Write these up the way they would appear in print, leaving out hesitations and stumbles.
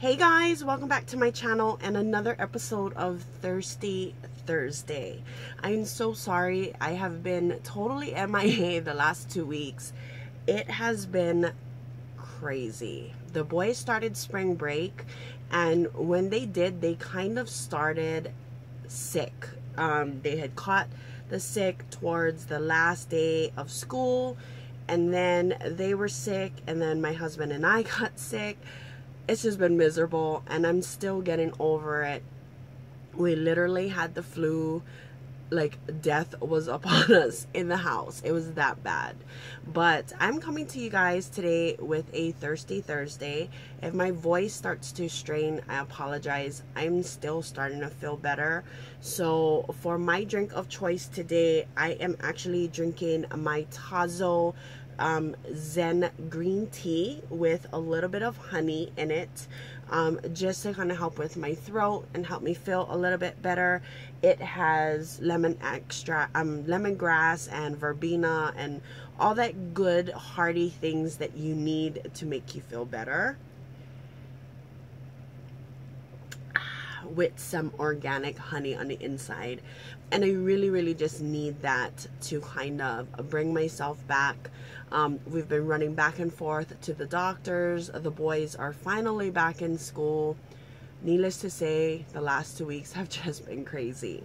Hey guys, welcome back to my channel and another episode of Thirsty Thursday. I'm so sorry. I have been totally MIA the last 2 weeks. It has been crazy. The boys started spring break, and when they did, they kind of started sick. They had caught the sick towards the last day of school, and then they were sick, and then my husband and I got sick. It's just been miserable, and I'm still getting over it. We literally had the flu, like death was upon us in the house. It was that bad. But I'm coming to you guys today with a Thirsty Thursday. If my voice starts to strain, I apologize. I'm still starting to feel better. So for my drink of choice today, I am actually drinking my Tazo Zen green tea with a little bit of honey in it, just to kind of help with my throat and help me feel a little bit better. It has lemon extract, lemongrass and verbena and all that good hearty things that you need to make you feel better, with some organic honey on the inside. And I really just need that to kind of bring myself back. We've been running back and forth to the doctors. The boys are finally back in school. Needless to say, the last 2 weeks have just been crazy.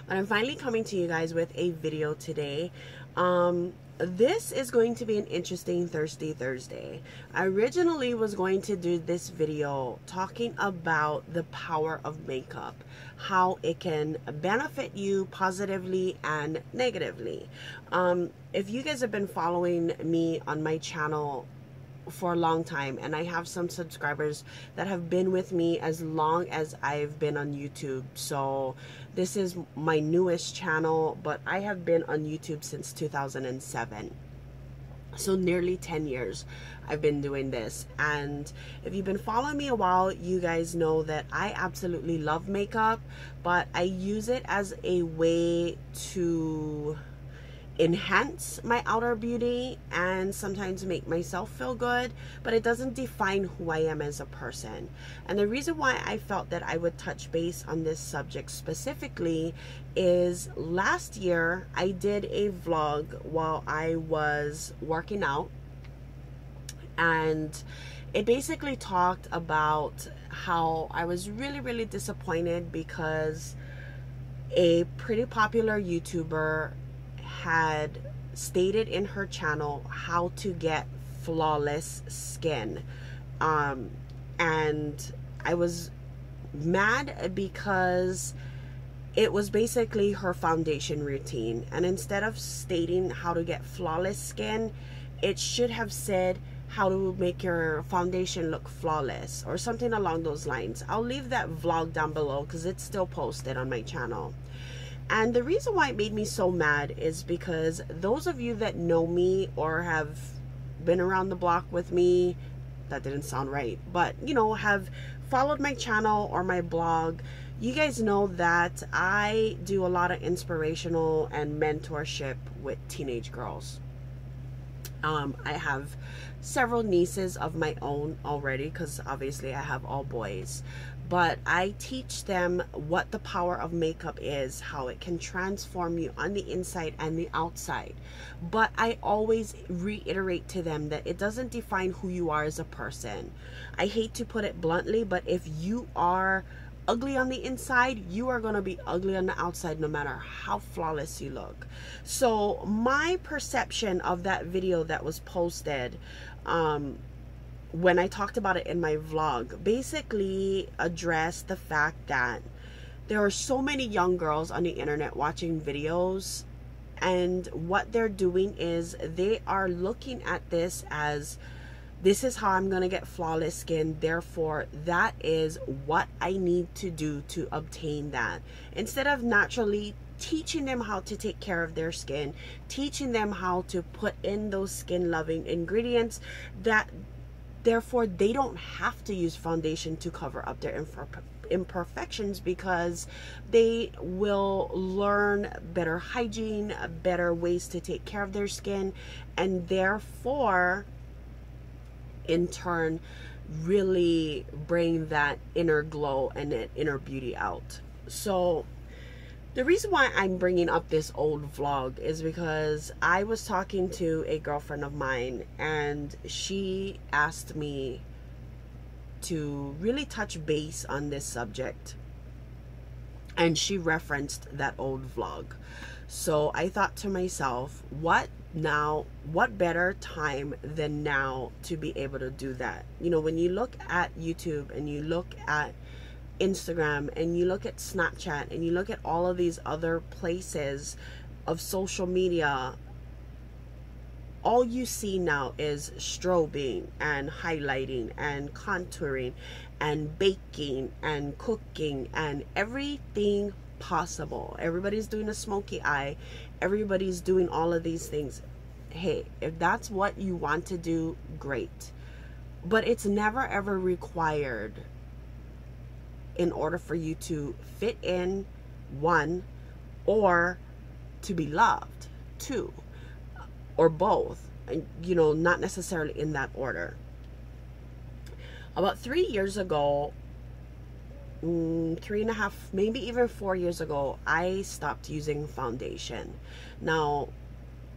But I'm finally coming to you guys with a video today. This is going to be an interesting Thirsty Thursday. I originally was going to do this video talking about the power of makeup, how it can benefit you positively and negatively. If you guys have been following me on my channel for a long time, and I have some subscribers that have been with me as long as I've been on YouTube. So this is my newest channel, but I have been on YouTube since 2007. So nearly 10 years I've been doing this. And if you've been following me a while, you guys know that I absolutely love makeup, but I use it as a way to enhance my outer beauty and sometimes make myself feel good, but it doesn't define who I am as a person. And the reason why I felt that I would touch base on this subject specifically is last year I did a vlog while I was working out, and it basically talked about how I was really disappointed because a pretty popular YouTuber had stated in her channel how to get flawless skin, and I was mad because it was basically her foundation routine, and instead of stating how to get flawless skin, it should have said how to make your foundation look flawless or something along those lines. I'll leave that vlog down below because it's still posted on my channel. And the reason why it made me so mad is because those of you that know me or have been around the block with me, that didn't sound right, but you know, have followed my channel or my blog, you guys know that I do a lot of inspirational and mentorship with teenage girls. I have several nieces of my own already, because obviously I have all boys. But I teach them what the power of makeup is, how it can transform you on the inside and the outside. But I always reiterate to them that it doesn't define who you are as a person. I hate to put it bluntly, but if you are ugly on the inside, you are going to be ugly on the outside no matter how flawless you look. So my perception of that video that was posted, when I talked about it in my vlog, basically addressed the fact that there are so many young girls on the internet watching videos, and what they're doing is they are looking at this as, this is how I'm going to get flawless skin, therefore that is what I need to do to obtain that. Instead of naturally teaching them how to take care of their skin, teaching them how to put in those skin loving ingredients that therefore they don't have to use foundation to cover up their imperfections, because they will learn better hygiene, better ways to take care of their skin, and therefore in turn really bring that inner glow and that inner beauty out. So the reason why I'm bringing up this old vlog is because I was talking to a girlfriend of mine, and she asked me to really touch base on this subject, and she referenced that old vlog. So I thought to myself, what better time than now to be able to do that? You know, when you look at YouTube and you look at Instagram and you look at Snapchat and you look at all of these other places of social media, all you see now is strobing and highlighting and contouring and baking and cooking and everything possible. Everybody's doing a smoky eye. Everybody's doing all of these things. Hey, if that's what you want to do, great. But it's never ever required in order for you to fit in, one, or to be loved, two, or both. You know, not necessarily in that order. About 3 years ago, 3.5, maybe even 4 years ago, I stopped using foundation. Now,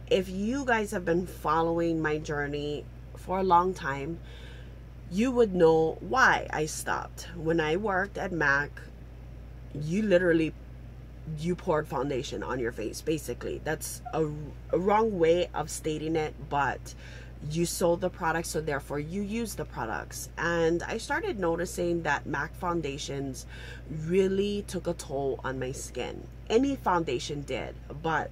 if you guys have been following my journey for a long time, you would know why I stopped. When I worked at MAC, you poured foundation on your face, basically. That's a wrong way of stating it, but you sold the products, so therefore you use the products. And I started noticing that MAC foundations really took a toll on my skin. Any foundation did, but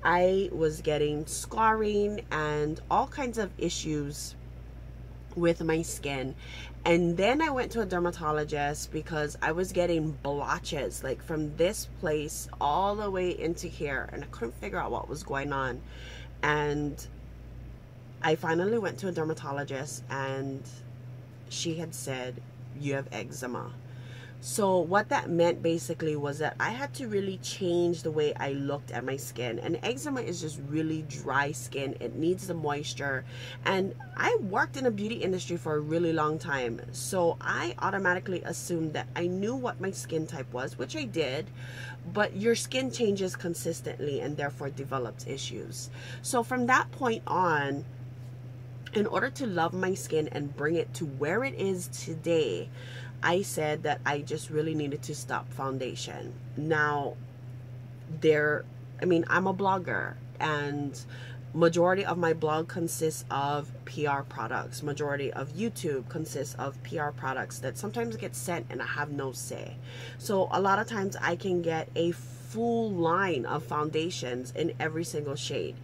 I was getting scarring and all kinds of issues with my skin. And then I went to a dermatologist because I was getting blotches, like from this place all the way into here, and I couldn't figure out what was going on. And I finally went to a dermatologist, and she had said, you have eczema. So what that meant basically was that I had to really change the way I looked at my skin. And eczema is just really dry skin. It needs the moisture. And I worked in the beauty industry for a really long time, so I automatically assumed that I knew what my skin type was, which I did. But your skin changes consistently and therefore develops issues. So from that point on, in order to love my skin and bring it to where it is today, I said that I just really needed to stop foundation. Now, I'm a blogger, and majority of my blog consists of PR products. Majority of YouTube consists of PR products that sometimes get sent and I have no say. So a lot of times I can get a full line of foundations in every single shade.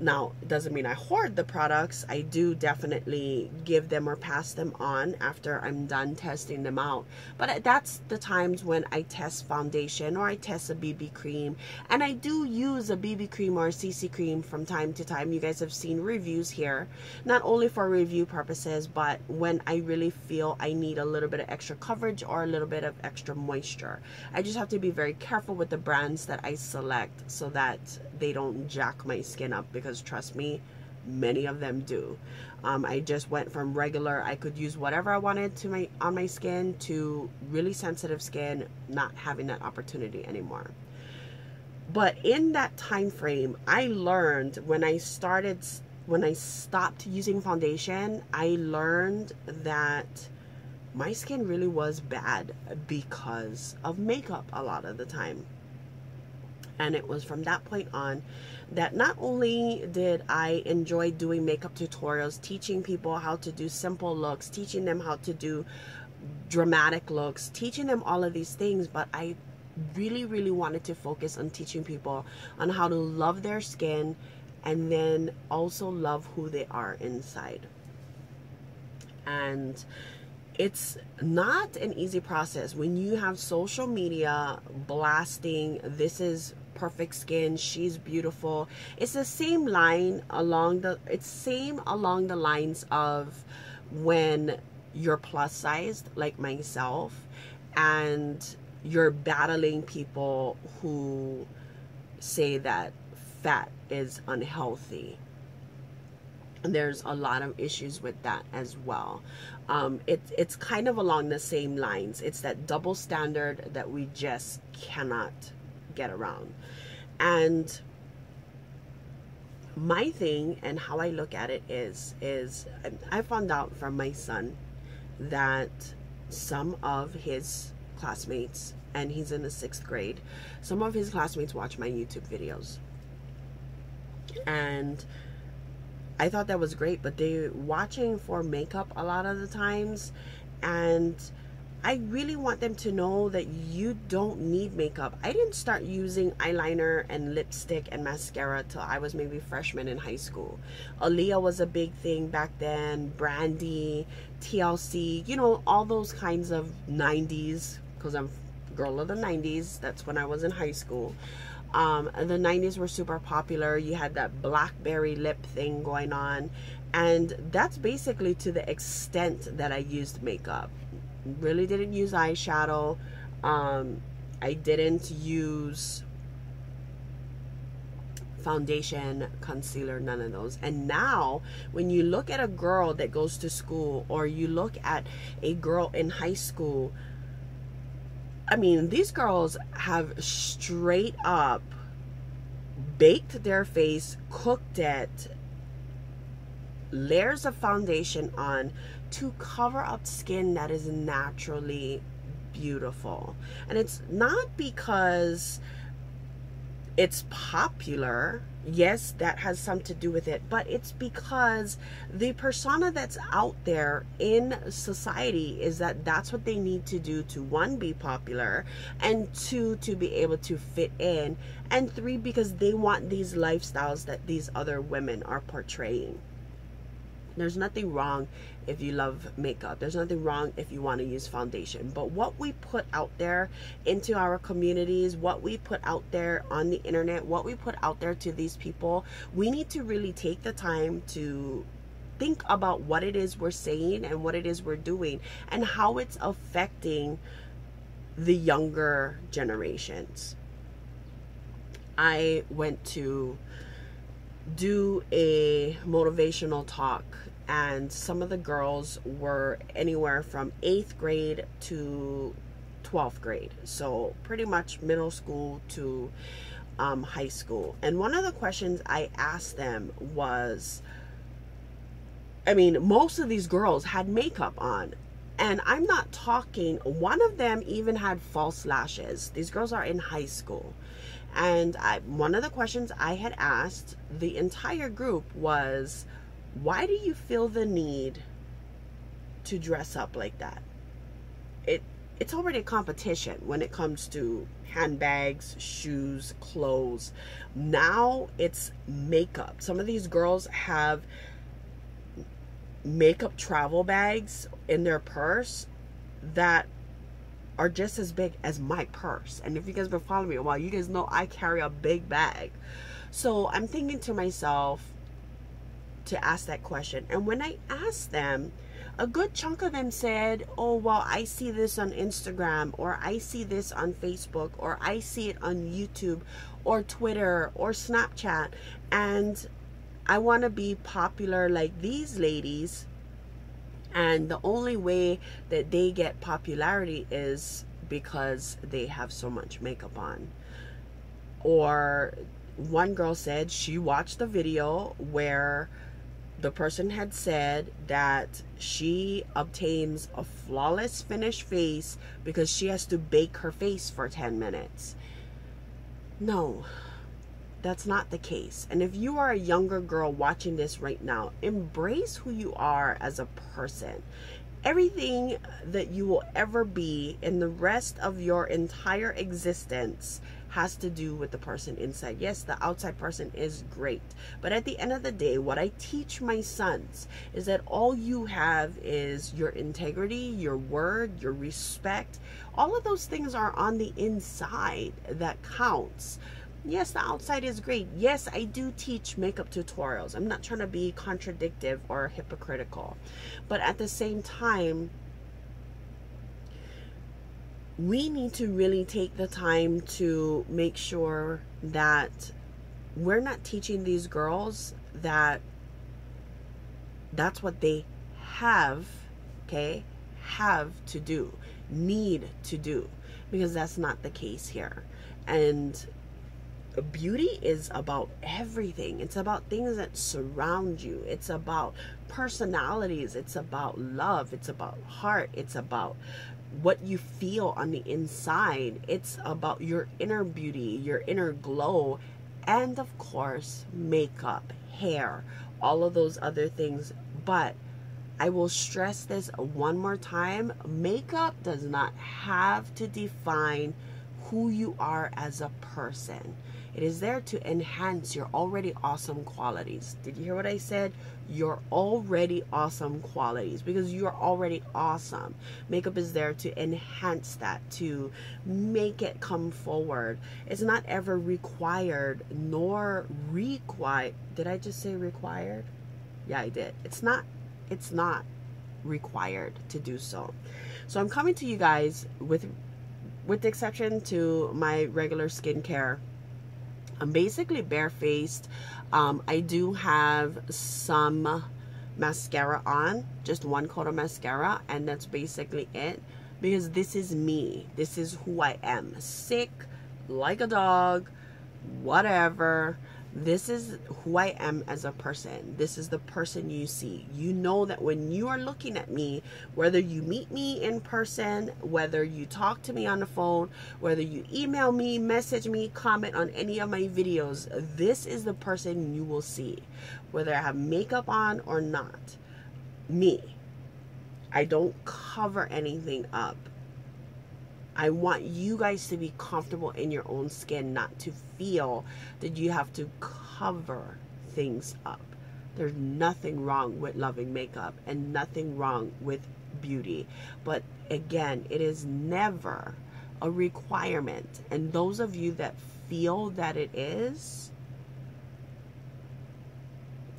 Now, it doesn't mean I hoard the products. I do definitely give them or pass them on after I'm done testing them out. But that's the times when I test foundation or I test a BB cream. And I do use a BB cream or a CC cream from time to time. You guys have seen reviews here, not only for review purposes, but when I really feel I need a little bit of extra coverage or a little bit of extra moisture. I just have to be very careful with the brands that I select so that they don't jack my skin up, because trust me, many of them do. I just went from regular, I could use whatever I wanted on my skin, to really sensitive skin not having that opportunity anymore. But in that time frame, I learned when I stopped using foundation, I learned that my skin really was bad because of makeup a lot of the time. And it was from that point on that not only did I enjoy doing makeup tutorials, teaching people how to do simple looks, teaching them how to do dramatic looks, teaching them all of these things, but I really, really wanted to focus on teaching people on how to love their skin and then also love who they are inside. And it's not an easy process when you have social media blasting, this is perfect skin, she's beautiful. It's the same line along the lines of when you're plus sized like myself and you're battling people who say that fat is unhealthy. there's a lot of issues with that as well. It's kind of along the same lines. It's that double standard that we just cannot get around. And my thing and how I look at it is I found out from my son that some of his classmates, and he's in the 6th grade, some of his classmates watch my YouTube videos. And I thought that was great, but they're watching for makeup a lot of the times, and I really want them to know that you don't need makeup. I didn't start using eyeliner and lipstick and mascara till I was maybe freshman in high school. Aaliyah was a big thing back then, Brandy, TLC, you know, all those kinds of 90s, because I'm a girl of the 90s. That's when I was in high school. The 90s were super popular. You had that blackberry lip thing going on, and that's basically to the extent that I used makeup. Really didn't use eyeshadow. I didn't use foundation, concealer, none of those. And now when you look at a girl that goes to school, or you look at a girl in high school, I mean, these girls have straight up baked their face, cooked it, layers of foundation on to cover up skin that is naturally beautiful. And it's not because it's popular. Yes, that has something to do with it, but it's because the persona that's out there in society is that that's what they need to do to, 1, be popular, and 2, to be able to fit in, and 3, because they want these lifestyles that these other women are portraying. There's nothing wrong if you love makeup. There's nothing wrong if you want to use foundation. But what we put out there into our communities, what we put out there on the internet, what we put out there to these people, we need to really take the time to think about what it is we're saying and what it is we're doing and how it's affecting the younger generations. I went to do a motivational talk, and some of the girls were anywhere from 8th grade to 12th grade, so pretty much middle school to high school. And one of the questions I asked them was, I mean, most of these girls had makeup on, and I'm not talking, one of them even had false lashes. These girls are in high school. And one of the questions I had asked the entire group was, why do you feel the need to dress up like that? It's already a competition when it comes to handbags, shoes, clothes. Now it's makeup. Some of these girls have makeup travel bags in their purse that are just as big as my purse. And if you guys have been following me a while, you guys know I carry a big bag. So I'm thinking to myself to ask that question. And when I asked them, a good chunk of them said, oh, well, I see this on Instagram, or I see this on Facebook, or I see it on YouTube or Twitter or Snapchat, and I want to be popular like these ladies. And the only way that they get popularity is because they have so much makeup on. Or one girl said she watched a video where the person had said that she obtains a flawless finished face because she has to bake her face for 10 minutes. No, that's not the case. And if you are a younger girl watching this right now, embrace who you are as a person. Everything that you will ever be in the rest of your entire existence has to do with the person inside. Yes, the outside person is great, but at the end of the day, what I teach my sons is that all you have is your integrity, your word, your respect. All of those things are on the inside that counts. Yes, the outside is great. Yes, I do teach makeup tutorials. I'm not trying to be contradictory or hypocritical, but at the same time, we need to really take the time to make sure that we're not teaching these girls that That's what they have, okay, have to do, need to do, because that's not the case here. And beauty is about everything. It's about things that surround you. It's about personalities. It's about love. It's about heart. It's about what you feel on the inside. It's about your inner beauty, your inner glow, and of course, makeup, hair, all of those other things. But I will stress this one more time. Makeup does not have to define who you are as a person. It is there to enhance your already awesome qualities. Did you hear what I said? Your already awesome qualities, because you're already awesome. Makeup is there to enhance that, to make it come forward. It's not ever required nor required. Did I just say required? Yeah, I did. It's not required to do so. So I'm coming to you guys with the exception to my regular skincare. I'm basically barefaced. I do have some mascara on, just one coat of mascara, and that's basically it, because this is me. This is who I am. Sick, like a dog, whatever. This is who I am as a person. This is the person you see. You know that when you are looking at me, whether you meet me in person, whether you talk to me on the phone, whether you email me, message me, comment on any of my videos, this is the person you will see, whether I have makeup on or not. Me. I don't cover anything up. I want you guys to be comfortable in your own skin, not to feel that you have to cover things up. There's nothing wrong with loving makeup and nothing wrong with beauty. But again, it is never a requirement. And those of you that feel that it is,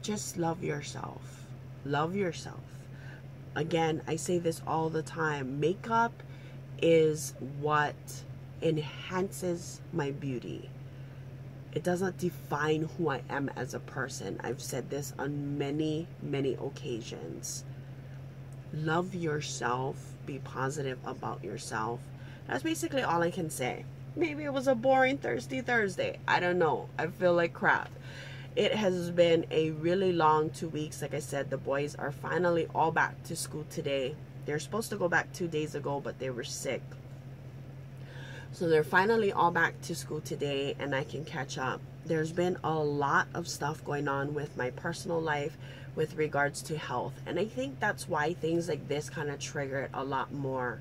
just love yourself. Love yourself. Again, I say this all the time. Makeup is what enhances my beauty. It doesn't define who I am as a person. I've said this on many, many occasions. Love yourself. Be positive about yourself. That's basically all I can say. Maybe it was a boring thirsty Thursday. I don't know. I feel like crap. It has been a really long 2 weeks. Like I said, the boys are finally all back to school today. They're supposed to go back 2 days ago, but they were sick. So they're finally all back to school today, and I can catch up. There's been a lot of stuff going on with my personal life with regards to health. And I think that's why things like this kind of trigger it a lot more.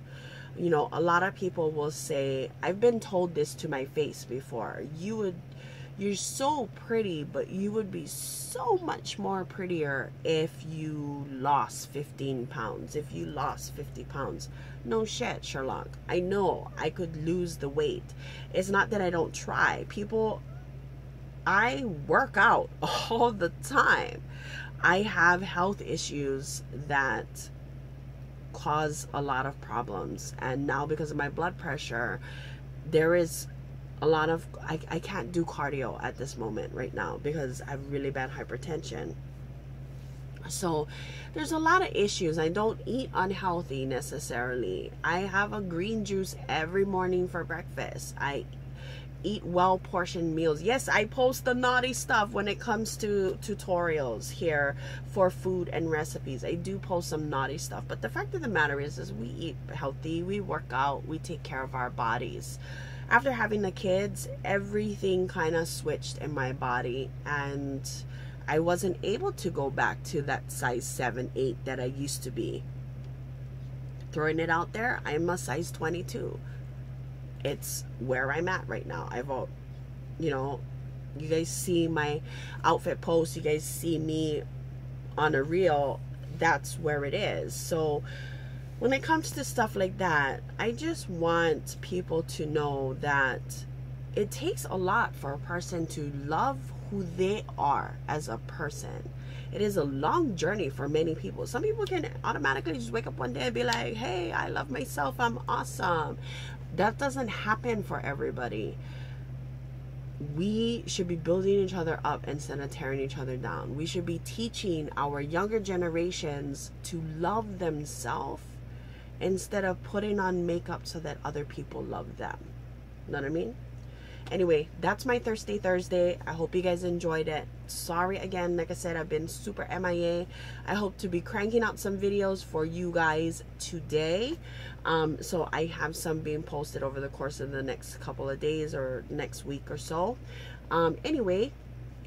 You know, a lot of people will say, I've been told this to my face before. You're so pretty, but you would be so much more prettier if you lost 15 pounds, if you lost 50 pounds. No shit, Sherlock. I know I could lose the weight. It's not that I don't try. I work out all the time. I have health issues that cause a lot of problems. And now because of my blood pressure, there is a lot of, I can't do cardio at this moment right now because I have really bad hypertension. So there's a lot of issues. I don't eat unhealthy necessarily. I have a green juice every morning for breakfast. I eat well portioned meals. Yes, I post the naughty stuff when it comes to tutorials here for food and recipes. I do post some naughty stuff, but the fact of the matter is we eat healthy, we work out, we take care of our bodies. After having the kids, everything kind of switched in my body, and I wasn't able to go back to that size 7, 8 that I used to be. Throwing it out there, I'm a size 22. It's where I'm at right now. You know, you guys see my outfit posts, you guys see me on a reel, that's where it is. So when it comes to stuff like that, I just want people to know that it takes a lot for a person to love who they are as a person. It is a long journey for many people. Some people can automatically just wake up one day and be like, hey, I love myself, I'm awesome. That doesn't happen for everybody. we should be building each other up instead of tearing each other down. We should be teaching our younger generations to love themselves instead of putting on makeup so that other people love them. You know what I mean? Anyway, that's my Thirsty Thursday. I hope you guys enjoyed it. Sorry again, like I said, I've been super MIA. I hope to be cranking out some videos for you guys today. So I have some being posted over the course of the next couple of days or next week or so. Anyway,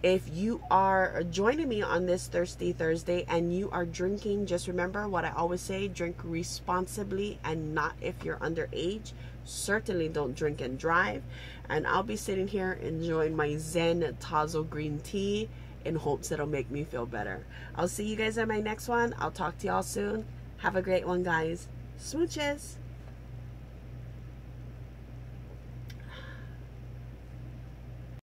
if you are joining me on this Thirsty Thursday and you are drinking, just remember what I always say, drink responsibly and not if you're underage. Certainly don't drink and drive. And I'll be sitting here enjoying my Zen Tazo green tea in hopes it'll make me feel better. I'll see you guys in my next one. I'll talk to y'all soon. Have a great one, guys. Smooches.